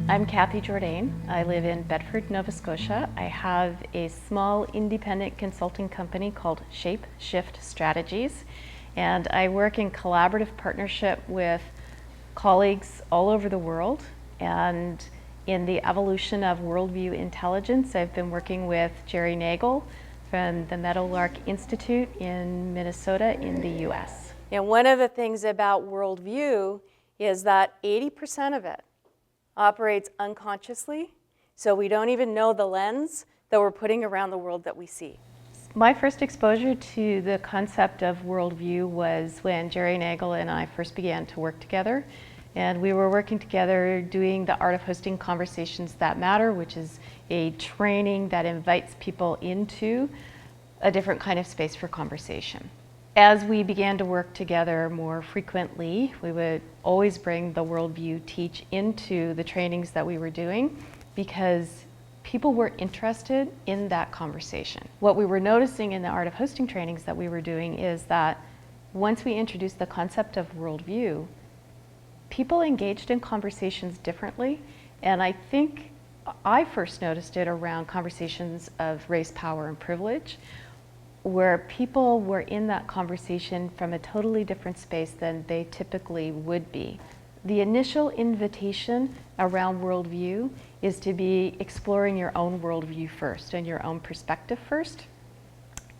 I'm Kathy Jourdain. I live in Bedford, Nova Scotia. I have a small independent consulting company called Shape Shift Strategies, and I work in collaborative partnership with colleagues all over the world. And in the evolution of Worldview Intelligence, I've been working with Jerry Nagel from the Meadowlark Institute in Minnesota in the US. And one of the things about Worldview is that 80% of it operates unconsciously, so we don't even know the lens that we're putting around the world that we see. My first exposure to the concept of worldview was when Jerry Nagel and I first began to work together. And we were working together doing the Art of Hosting Conversations That Matter, which is a training that invites people into a different kind of space for conversation. As we began to work together more frequently, we would always bring the Worldview Teach into the trainings that we were doing because people were interested in that conversation. What we were noticing in the Art of Hosting trainings that we were doing is that once we introduced the concept of worldview, people engaged in conversations differently, and I think I first noticed it around conversations of race, power, and privilege, where people were in that conversation from a totally different space than they typically would be. The initial invitation around worldview is to be exploring your own worldview first and your own perspective first.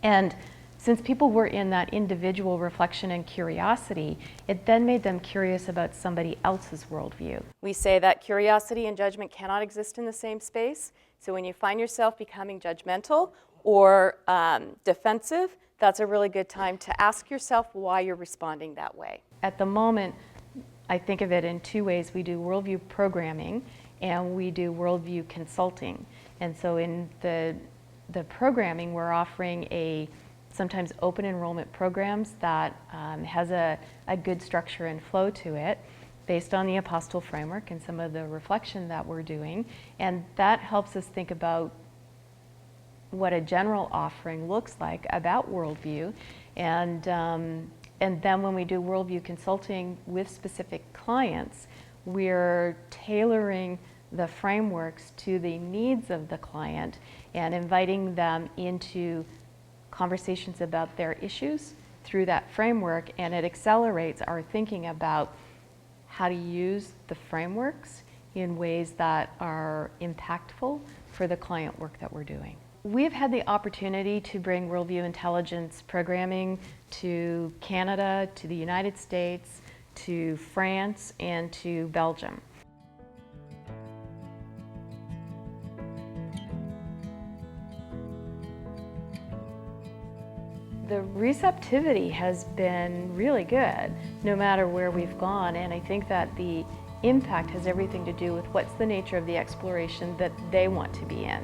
And since people were in that individual reflection and curiosity, it then made them curious about somebody else's worldview. We say that curiosity and judgment cannot exist in the same space. So when you find yourself becoming judgmental or defensive, that's a really good time to ask yourself why you're responding that way. At the moment, I think of it in two ways. We do worldview programming and we do worldview consulting. And so in the programming, we're offering a sometimes open enrollment programs that has a good structure and flow to it based on the Apostle framework and some of the reflection that we're doing. And that helps us think about what a general offering looks like about worldview. And then when we do worldview consulting with specific clients, we're tailoring the frameworks to the needs of the client and inviting them into conversations about their issues through that framework, and it accelerates our thinking about how to use the frameworks in ways that are impactful for the client work that we're doing. We've had the opportunity to bring Worldview Intelligence programming to Canada, to the United States, to France, and to Belgium. The receptivity has been really good, no matter where we've gone, and I think that the impact has everything to do with what's the nature of the exploration that they want to be in.